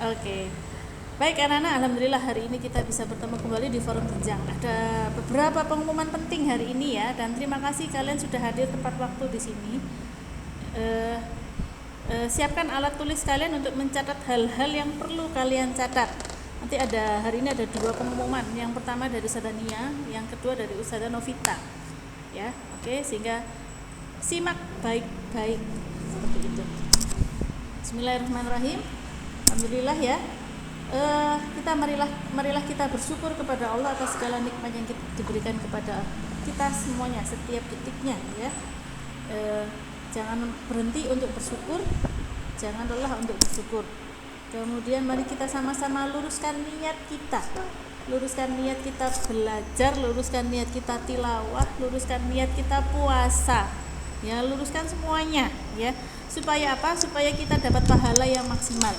Oke. Baik anak-anak, alhamdulillah hari ini kita bisa bertemu kembali di forum Jenjang. Ada beberapa pengumuman penting hari ini ya, dan terima kasih kalian sudah hadir tepat waktu di sini. Siapkan alat tulis kalian untuk mencatat hal-hal yang perlu kalian catat. Nanti hari ini ada dua pengumuman. Yang pertama dari Ustazah Nia, yang kedua dari Ustazah Novita. Ya, oke, sehingga simak baik-baik seperti itu. Bismillahirrahmanirrahim. Alhamdulillah ya. Marilah kita bersyukur kepada Allah atas segala nikmat yang diberikan kepada kita semuanya setiap detiknya ya. Jangan berhenti untuk bersyukur, jangan lelah untuk bersyukur. Kemudian mari kita sama-sama luruskan niat kita belajar, luruskan niat kita tilawah, luruskan niat kita puasa ya, luruskan semuanya ya. Supaya apa? Supaya kita dapat pahala yang maksimal.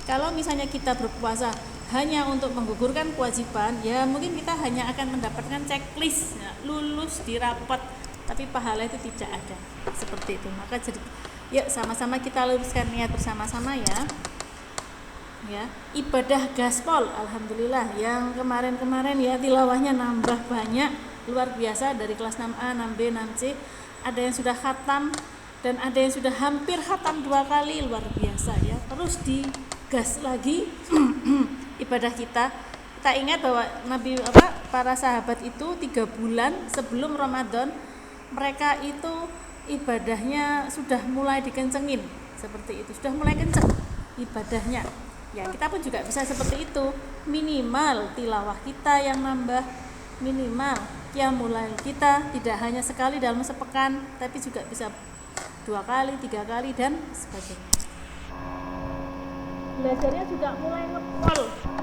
Kalau misalnya kita berpuasa hanya untuk menggugurkan kewajiban, ya mungkin kita hanya akan mendapatkan checklist, ya, lulus di rapot, tapi pahala itu tidak ada. Seperti itu. Maka jadi, yuk sama-sama kita luruskan niat bersama-sama ya. Ya, ibadah gaspol, alhamdulillah yang kemarin-kemarin ya tilawahnya nambah banyak, luar biasa dari kelas 6A, 6B, 6C. Ada yang sudah khatam dan ada yang sudah hampir khatam 2 kali, luar biasa ya. Terus gas lagi ibadah kita. Kita ingat bahwa para sahabat itu 3 bulan sebelum Ramadan mereka itu ibadahnya sudah mulai dikencengin, seperti itu, sudah mulai kenceng ibadahnya ya. Kita pun juga bisa seperti itu, minimal tilawah kita yang nambah, minimal qiyamul kita tidak hanya sekali dalam sepekan, tapi juga bisa 2 kali, 3 kali dan sebagainya. Belajarnya juga mulai ngepol,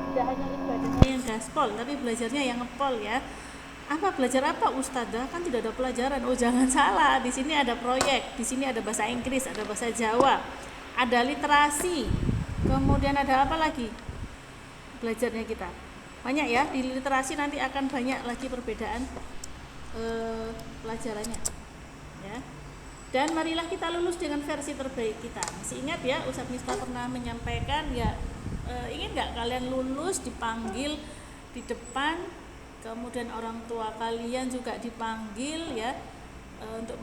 tidak hanya ibadahnya yang gaspol, tapi belajarnya yang ngepol ya. Belajar apa Ustazah? Kan tidak ada pelajaran. Oh jangan salah, di sini ada proyek, di sini ada bahasa Inggris, ada bahasa Jawa, ada literasi, kemudian ada apa lagi belajarnya kita? Banyak ya, di literasi nanti akan banyak lagi perbedaan pelajarannya ya. Dan marilah kita lulus dengan versi terbaik kita. Masih ingat ya, Ustaz Miftah pernah menyampaikan ya, ingin nggak kalian lulus dipanggil di depan, kemudian orang tua kalian juga dipanggil ya, untuk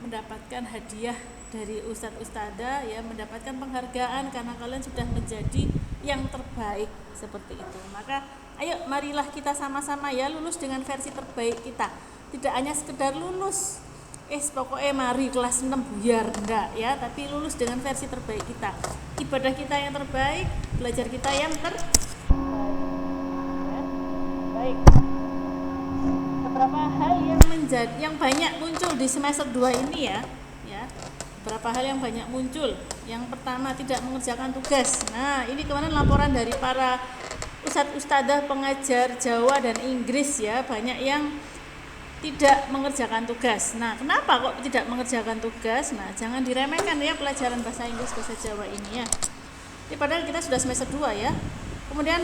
mendapatkan hadiah dari Ustadz-Ustadzah ya, mendapatkan penghargaan karena kalian sudah menjadi yang terbaik seperti itu. Maka ayo marilah kita sama-sama ya lulus dengan versi terbaik kita. Tidak hanya sekedar lulus, pokoknya mari kelas 6 buyar, enggak ya, tapi lulus dengan versi terbaik kita, ibadah kita yang terbaik, belajar kita yang terbaik ya. Baik, beberapa hal yang banyak muncul di semester 2 ini ya, beberapa hal yang banyak muncul. Yang pertama, tidak mengerjakan tugas. Nah, ini kemarin laporan dari para ustadz-ustadzah pengajar Jawa dan Inggris ya, banyak yang tidak mengerjakan tugas. Nah, kenapa kok tidak mengerjakan tugas? Nah, jangan diremehkan ya pelajaran bahasa Inggris, bahasa Jawa ini ya. Ini padahal kita sudah semester 2 ya. Kemudian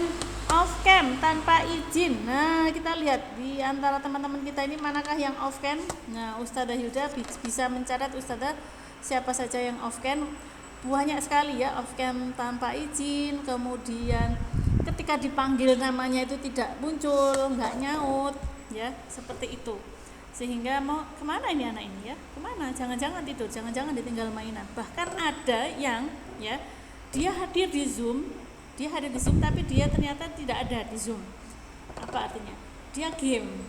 off cam tanpa izin. Nah, kita lihat di antara teman-teman kita ini manakah yang off cam? Nah, Ustazah Hilda bisa mencatat Ustazah siapa saja yang off cam. Banyak sekali ya off cam tanpa izin. Kemudian ketika dipanggil namanya itu tidak muncul, nggak nyaut ya, seperti itu. Sehingga mau kemana ini anak ini ya, kemana, jangan-jangan tidur, jangan-jangan ditinggal mainan. Bahkan ada yang ya, dia hadir di Zoom tapi dia ternyata tidak ada di Zoom. Apa artinya? Dia game,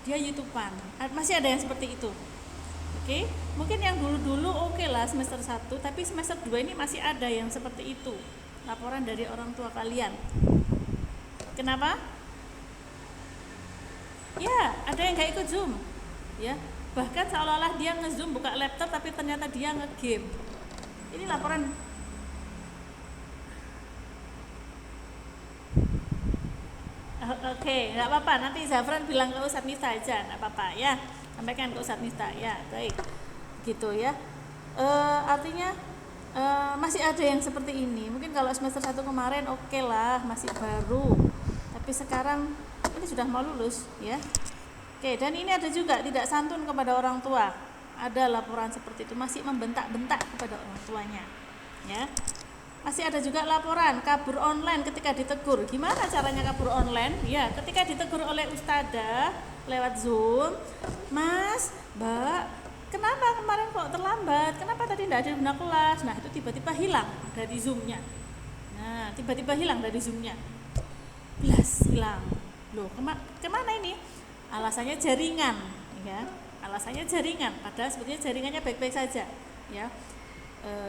dia YouTubean. Masih ada yang seperti itu. Oke, mungkin yang dulu-dulu oke lah semester 1, tapi semester 2 ini masih ada yang seperti itu. Laporan dari orang tua kalian. Kenapa? Ya, ada yang gak ikut Zoom ya, bahkan seolah-olah dia nge-Zoom buka laptop tapi ternyata dia nge-game. Ini laporan. Oke, nggak apa-apa, nanti Zafran bilang ke Ustadz Miftah aja, nggak apa-apa ya, sampaikan ke Ustadz Miftah ya. Baik, gitu ya. Artinya masih ada yang seperti ini. Mungkin kalau semester 1 kemarin oke lah, masih baru, tapi sekarang ini sudah mau lulus ya. Oke, dan ini ada juga tidak santun kepada orang tua. Ada laporan seperti itu, masih membentak-bentak kepada orang tuanya ya. Masih ada juga laporan kabur online ketika ditegur. Gimana caranya kabur online? Ya, ketika ditegur oleh ustadzah lewat Zoom, Mas, Mbak, kenapa kemarin kok terlambat? Kenapa tadi tidak ada guna kelas? Nah, itu tiba-tiba hilang dari Zoom-nya. Nah, tiba-tiba hilang dari Zoom-nya. Belas hilang. Loh, kemana ini? Alasannya jaringan, ya. Alasannya jaringan. Padahal sebetulnya jaringannya baik-baik saja, ya.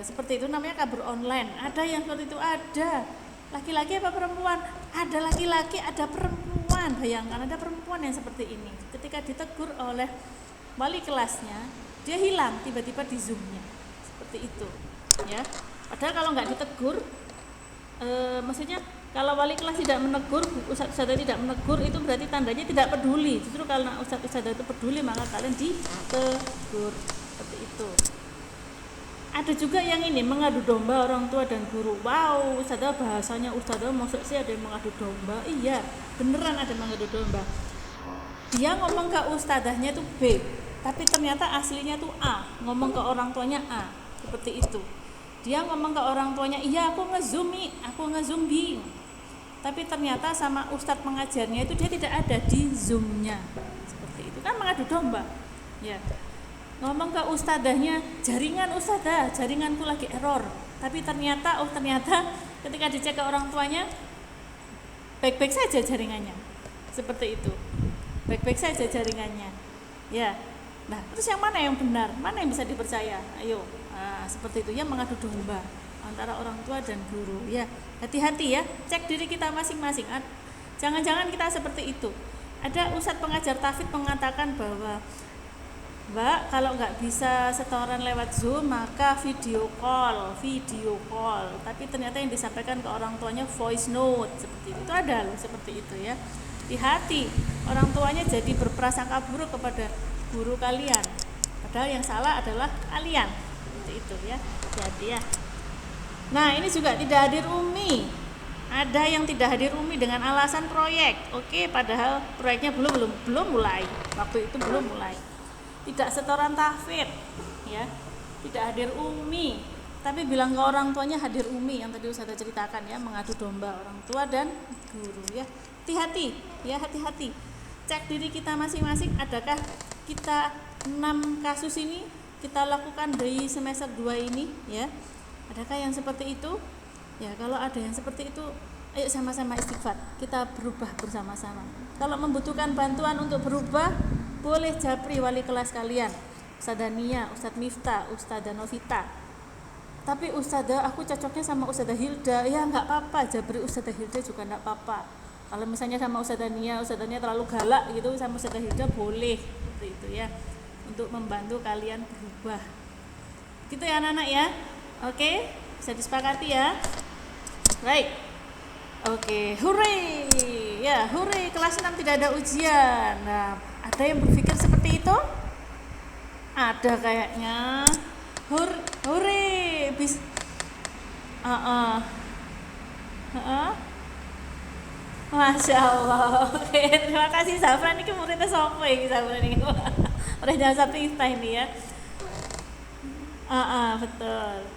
Seperti itu namanya kabur online. Ada yang seperti itu, ada laki-laki apa perempuan, ada laki-laki ada perempuan. Bayangkan ada perempuan yang seperti ini, ketika ditegur oleh wali kelasnya dia hilang tiba-tiba di Zoom-nya, seperti itu ya. Padahal kalau nggak ditegur, maksudnya kalau wali kelas tidak menegur, ustadz tidak menegur, itu berarti tandanya tidak peduli. Justru kalau ustadz itu peduli, maka kalian ditegur, seperti itu. Ada juga yang ini mengadu domba orang tua dan guru. Wow, ustadzah bahasanya ustadzah maksud sih ada yang mengadu domba. Iya, beneran ada mengadu domba. Dia ngomong ke ustadzahnya itu B, tapi ternyata aslinya itu A. Ngomong ke orang tuanya A, seperti itu. Dia ngomong ke orang tuanya, iya aku nge-zoom B. Tapi ternyata sama ustadz pengajarnya itu dia tidak ada di Zoom-nya. Seperti itu kan mengadu domba. Ya. Ngomong ke ustadzahnya, jaringanku lagi error. Tapi ternyata ketika dicek ke orang tuanya, baik-baik saja jaringannya. Seperti itu. Baik-baik saja jaringannya. Ya. Nah, terus yang mana yang benar? Mana yang bisa dipercaya? Ayo. Nah, seperti itu ya, mengadu domba antara orang tua dan guru. Ya, hati-hati ya. Cek diri kita masing-masing. Jangan-jangan kita seperti itu. Ada ustadz pengajar tahfidz mengatakan bahwa Mbak, kalau nggak bisa setoran lewat Zoom, maka video call. Tapi ternyata yang disampaikan ke orang tuanya voice note, seperti itu ada loh, seperti itu ya. Hati-hati, orang tuanya jadi berprasangka buruk kepada guru kalian. Padahal yang salah adalah kalian, seperti itu ya. Jadi ya. Nah, ini juga tidak hadir Umi. Ada yang tidak hadir Umi dengan alasan proyek. Oke, padahal proyeknya belum mulai. Waktu itu belum mulai. Tidak setoran tahfidz ya, tidak hadir Umi, tapi bilang ke orang tuanya hadir Umi, yang tadi saya ceritakan ya, mengadu domba orang tua dan guru ya. Hati-hati ya, hati-hati. Cek diri kita masing-masing, adakah kita 6 kasus ini kita lakukan dari semester 2 ini ya. Adakah yang seperti itu? Ya, kalau ada yang seperti itu, ayo sama-sama istighfar, kita berubah bersama-sama. Kalau membutuhkan bantuan untuk berubah, boleh japri wali kelas kalian, Ustadzah Nia, Ustadz Miftah, Ustadzah Novita. Tapi Ustadzah, aku cocoknya sama Ustadzah Hilda. Ya nggak apa-apa, japri Ustadzah Hilda juga nggak apa-apa. Kalau misalnya sama Ustadzah Nia terlalu galak gitu, sama Ustadzah Hilda boleh, seperti itu ya, untuk membantu kalian berubah. Gitu ya anak-anak ya. Oke, bisa disepakati ya. Baik. Oke, hore. Ya, hore, kelas 6 tidak ada ujian. Nah, ada yang berpikir seperti itu? Ada kayaknya. Hore, Masya Allah. Oke, terima kasih Zafran. Ini muridnya sopo ya, Zafran ini. Muridnya satu Miftah ini ya. Betul.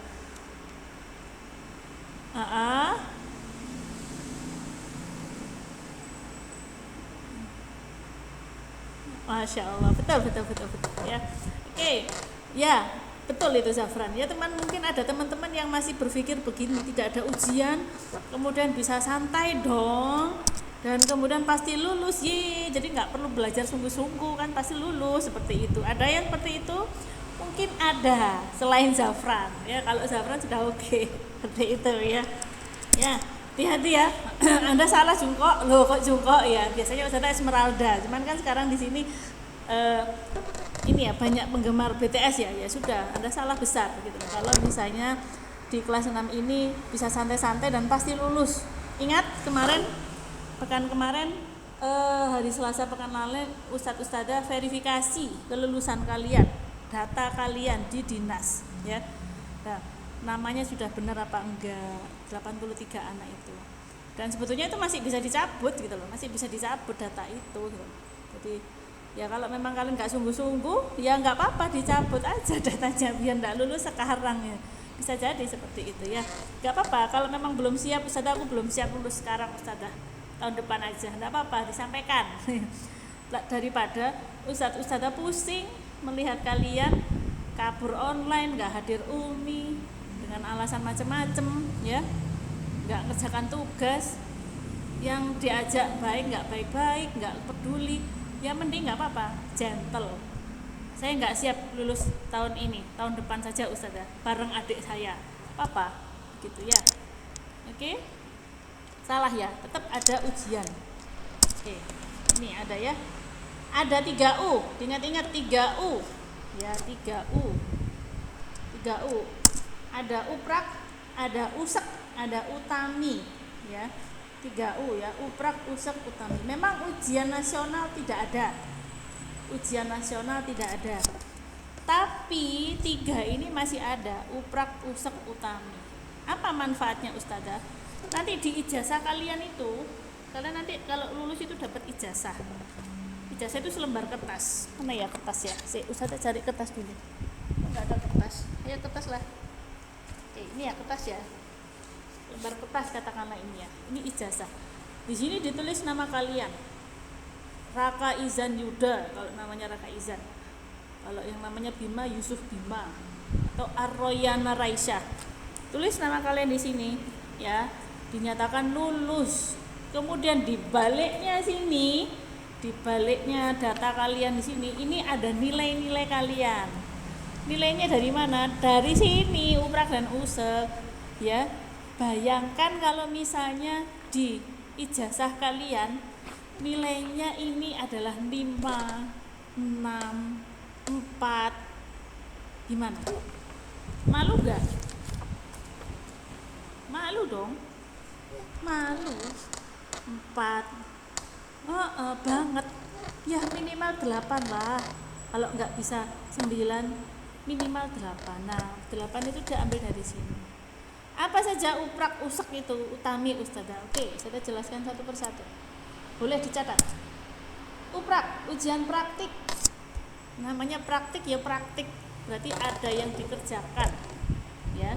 Masya Allah, betul ya. Oke, ya betul itu Zafran ya teman. Mungkin ada teman-teman yang masih berpikir begini, tidak ada ujian, kemudian bisa santai dong, dan kemudian pasti lulus ye, jadi nggak perlu belajar sungguh-sungguh kan, pasti lulus, seperti itu. Ada yang seperti itu? Mungkin ada selain Zafran ya. Kalau Zafran sudah oke, seperti itu ya. Ya, hati-hati ya. Anda salah jungkok, loh kok jungkok ya. Biasanya Ustazah Esmeralda, cuman kan sekarang di sini ini ya banyak penggemar BTS ya. Ya sudah, Anda salah besar gitu. Kalau misalnya di kelas 6 ini bisa santai-santai dan pasti lulus. Ingat pekan kemarin hari Selasa pekan lalu Ustazah verifikasi kelulusan kalian, data kalian di dinas ya. Nah, namanya sudah benar apa enggak, 83 anak itu. Dan sebetulnya itu masih bisa dicabut gitu loh, masih bisa dicabut data itu gitu. Jadi ya kalau memang kalian nggak sungguh-sungguh ya nggak apa-apa, dicabut aja datanya biar nggak lulus sekarang ya. Bisa jadi seperti itu ya. Gak apa-apa kalau memang belum siap, Ustazah aku belum siap lulus sekarang Ustazah, tahun depan aja, gak apa-apa, disampaikan. Daripada Ustazah pusing melihat kalian kabur online, gak hadir UMI dengan alasan macam-macam ya, gak ngerjakan tugas, yang diajak baik nggak baik-baik, nggak peduli, ya mending nggak apa-apa, gentle. Saya nggak siap lulus tahun ini, tahun depan saja Ustazah, bareng adik saya, apa gitu ya. Oke, salah ya, tetap ada ujian. Oke, ini ada ya, ada 3U, ingat-ingat 3U ya, 3U, ada uprak, ada usek, ada utami ya. 3U ya, uprak, usek, utami. Memang ujian nasional tidak ada, tapi 3 ini masih ada, uprak, usek, utami. Apa manfaatnya Ustazah? Nanti di ijazah kalian itu, kalian nanti kalau lulus itu dapat ijazah. Ijazah itu selembar kertas. Mana ya kertas ya? Ustazah cari kertas dulu. Enggak ada kertas. Ya kertas lah. Ini ya kertas ya. Lembar kertas katakanlah ini ya. Ini ijazah. Di sini ditulis nama kalian. Raka Izan Yuda kalau namanya Raka Izan. Kalau yang namanya Bima, Yusuf Bima atau Arroyana Raisya. Tulis nama kalian di sini ya. Dinyatakan lulus. Kemudian di baliknya sini, di baliknya data kalian di sini, ini ada nilai-nilai kalian. Nilainya dari mana? Dari sini, uprak dan usek ya. Bayangkan kalau misalnya di ijazah kalian nilainya ini adalah 5, 6, 4. Gimana? Malu gak? Malu dong. Malu. 4. Banget. Ya minimal 8 lah. Kalau nggak bisa 9, minimal 8. Nah, 8 itu diambil dari sini. Apa saja uprak, usek itu utami Ustazah? Oke, saya jelaskan satu persatu. Boleh dicatat. Uprak, ujian praktik. Namanya praktik ya praktik, berarti ada yang dikerjakan. Ya.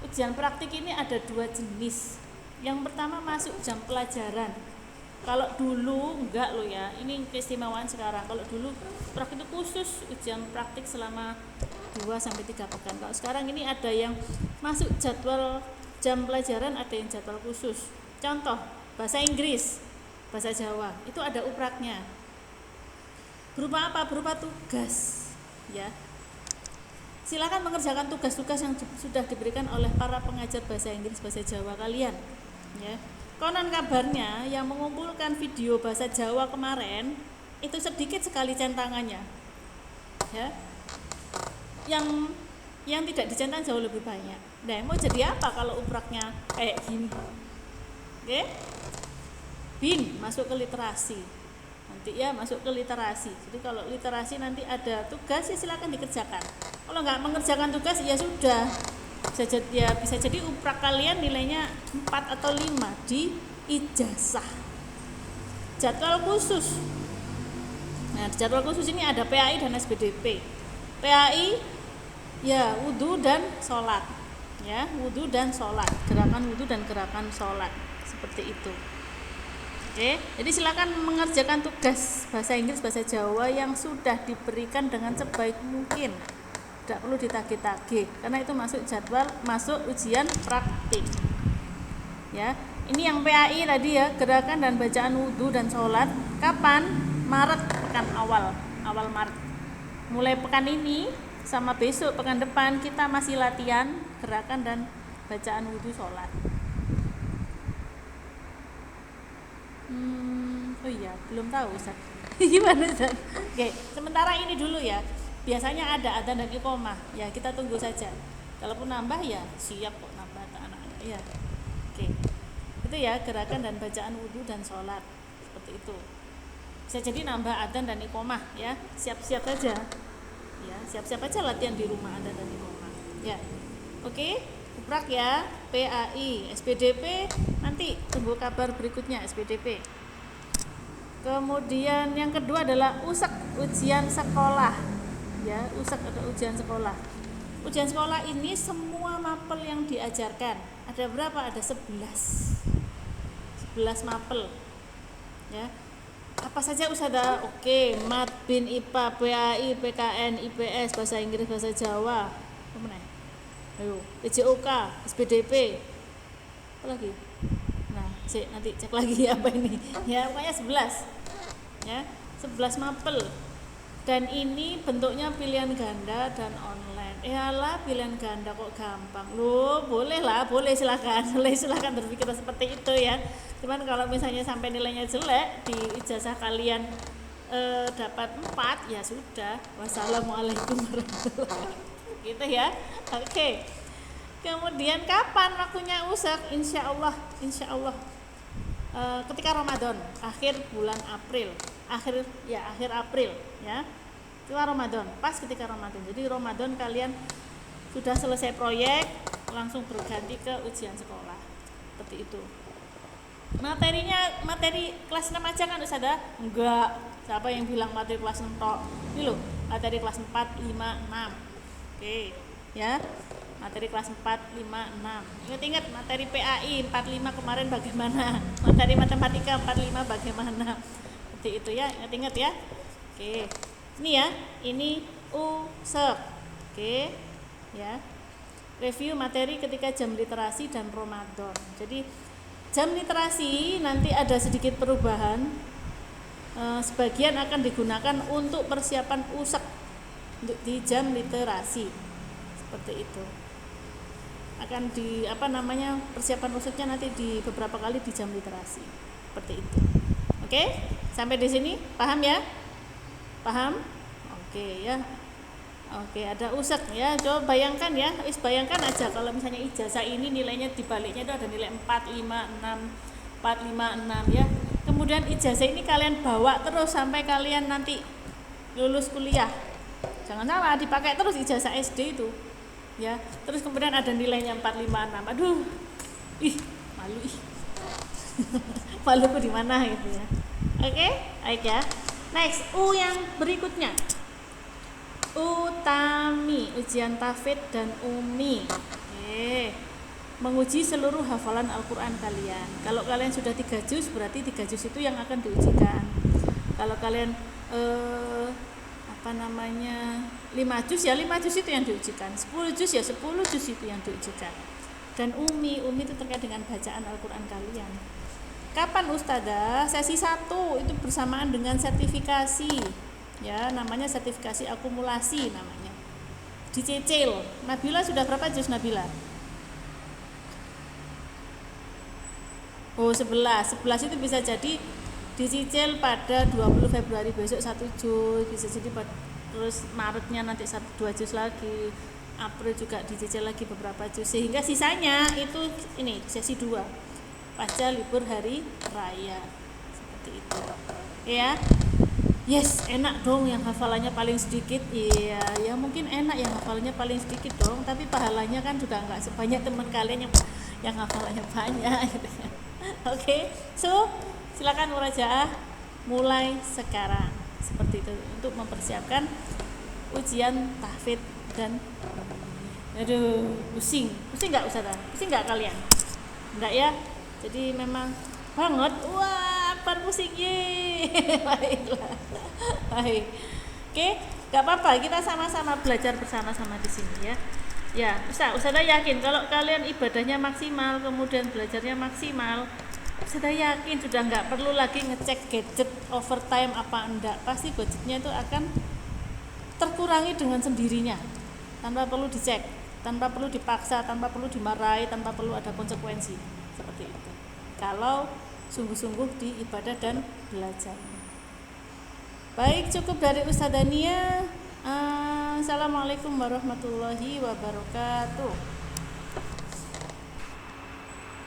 Ujian praktik ini ada 2 jenis. Yang pertama masuk jam pelajaran. Kalau dulu enggak loh ya, ini keistimewaan sekarang. Kalau dulu praktik itu khusus ujian praktik selama 2-3 pekan. Kalau sekarang ini ada yang masuk jadwal jam pelajaran, ada yang jadwal khusus. Contoh, bahasa Inggris, bahasa Jawa, itu ada upraknya. Berupa apa? Berupa tugas ya. Silakan mengerjakan tugas-tugas yang sudah diberikan oleh para pengajar bahasa Inggris, bahasa Jawa kalian ya. Konon kabarnya yang mengumpulkan video bahasa Jawa kemarin itu sedikit sekali centangannya ya. Yang tidak dicentang jauh lebih banyak. Nah, mau jadi apa kalau upraknya kayak gini? Oke? Bin masuk ke literasi. Nanti ya masuk ke literasi. Jadi kalau literasi nanti ada tugas ya silakan dikerjakan. Kalau nggak mengerjakan tugas ya sudah. Bisa jadi uprak kalian nilainya 4 atau 5 di ijazah. Jadwal khusus. Nah, di jadwal khusus ini ada PAI dan SPDP. PAI ya wudu dan sholat ya, wudu dan sholat, gerakan wudu dan gerakan sholat seperti itu. Oke, jadi silakan mengerjakan tugas bahasa Inggris, bahasa Jawa yang sudah diberikan dengan sebaik mungkin. Tidak perlu ditagih-tagih karena itu masuk jadwal, masuk ujian praktik. Ya, ini yang PAI tadi ya, gerakan dan bacaan wudu dan sholat. Kapan? Maret, pekan awal Maret. Mulai pekan ini sama besok pekan depan kita masih latihan gerakan dan bacaan wudu sholat. Oh iya, belum tahu Ustaz. Gimana Ustaz? Oke, sementara ini dulu ya. Biasanya ada adzan dan iqomah. Ya, kita tunggu saja. Kalaupun nambah ya siap kok nambah anak-anak ya. Oke. Itu ya gerakan dan bacaan wudu dan sholat. Seperti itu. Bisa jadi nambah adzan dan iqomah ya. Siap-siap saja. Ya, siap-siap aja latihan di rumah adzan dan iqomah. Ya. Oke, uprak ya, PAI, SPDP nanti tunggu kabar berikutnya SPDP. Kemudian yang kedua adalah usek, ujian sekolah. Ya, usek atau ujian sekolah. Ujian sekolah ini semua mapel yang diajarkan. Ada berapa? Ada 11 mapel. Ya. Apa saja Ustazah? Oke, Mat, Bin, IPA, PAI, PKN, IPS, bahasa Inggris, bahasa Jawa. Apa mana? Ayo, PJOK, SPDP. Apa lagi? Nah, nanti cek lagi apa ini. Ya, pokoknya 11. Ya, 11 mapel. Dan ini bentuknya pilihan ganda dan online. Yalah, pilihan ganda kok gampang. Loh, boleh lah, boleh silakan. Silakan berpikir seperti itu ya. Cuman kalau misalnya sampai nilainya jelek di ijazah kalian dapat 4, ya sudah. Wassalamualaikum warahmatullahi wabarakatuh. Gitu ya. Oke. Kemudian kapan waktunya usak? Insya Allah ketika Ramadan, akhir bulan April, akhir April ya. Itu Ramadan, pas ketika Ramadan. Jadi Ramadan kalian sudah selesai proyek, langsung berganti ke ujian sekolah. Seperti itu. Materi kelas 6 aja kan Ustazah? Enggak. Siapa yang bilang materi kelas 6 tok? Ini loh, materi kelas 4, 5, 6. Oke, ya. Materi kelas 4, 5, 6. Ingat materi PAI 45 kemarin bagaimana? Materi matematika 45 bagaimana? Seperti itu ya, ingat ya. Oke. Ini ya, ini USEK. Oke. Ya. Review materi ketika jam literasi dan Ramadan. Jadi jam literasi nanti ada sedikit perubahan. Sebagian akan digunakan untuk persiapan USEK untuk di jam literasi. Seperti itu. Akan persiapan USEK-nya nanti di beberapa kali di jam literasi. Seperti itu. Oke? Sampai di sini paham ya? Paham? Oke ya. Oke, ada USEK ya. Coba bayangkan ya, bayangkan aja kalau misalnya ijazah ini nilainya dibaliknya itu ada nilai 456 ya. Kemudian ijazah ini kalian bawa terus sampai kalian nanti lulus kuliah. Jangan salah, dipakai terus ijazah SD itu. Ya. Terus kemudian ada nilainya 456. Aduh. Malu Maluku di mana gitu ya. Oke, baik ya. Next, U yang berikutnya. Utami, ujian tahfidz dan umi. Oke. Menguji seluruh hafalan Al-Qur'an kalian. Kalau kalian sudah 3 juz, berarti 3 juz itu yang akan diujikan. Kalau kalian 5 juz ya 5 juz itu yang diujikan. 10 juz ya 10 juz itu yang diujikan. Dan umi itu terkait dengan bacaan Al-Qur'an kalian. Kapan Ustazah? Sesi 1 itu bersamaan dengan sertifikasi. Ya, namanya sertifikasi akumulasi namanya. Dicicil. Nabila sudah berapa juz Nabila? Oh, 11 itu bisa jadi dicicil pada 20 Februari besok 1 juz, bisa jadi terus Maretnya nanti 2 juz lagi, April juga dicicil lagi beberapa juz, sehingga sisanya itu ini sesi 2 pasca libur hari raya. Seperti itu ya. Yes, enak dong yang hafalannya paling sedikit. Iya, ya mungkin enak yang hafalannya paling sedikit dong, tapi pahalanya kan juga nggak sebanyak teman kalian yang hafalannya banyak gitu ya. Oke, so silakan murajaah mulai sekarang. Seperti itu untuk mempersiapkan ujian tahfidz dan pusing nggak Ustazah? Pusing nggak kalian? Enggak ya? Jadi memang banget, wah pusing ye. Baiklah. Baik. Oke, nggak apa-apa, kita sama-sama belajar bersama-sama di sini ya. Ya, Ustazah yakin kalau kalian ibadahnya maksimal, kemudian belajarnya maksimal, Ustazah yakin sudah nggak perlu lagi ngecek gadget overtime apa enggak, pasti budgetnya itu akan terkurangi dengan sendirinya, tanpa perlu dicek, tanpa perlu dipaksa, tanpa perlu dimarahi, tanpa perlu ada konsekuensi. Seperti itu kalau sungguh-sungguh di ibadah dan belajar. Baik, cukup dari Ustazah Nia. Assalamualaikum warahmatullahi wabarakatuh.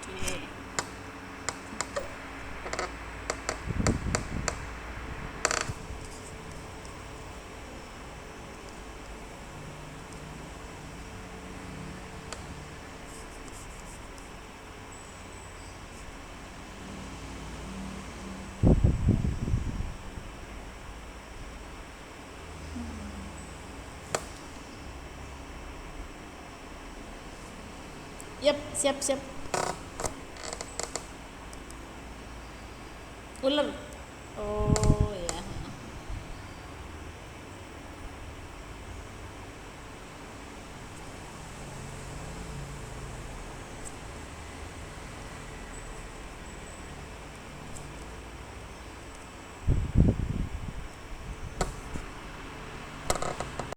Okay. siap ular. Oh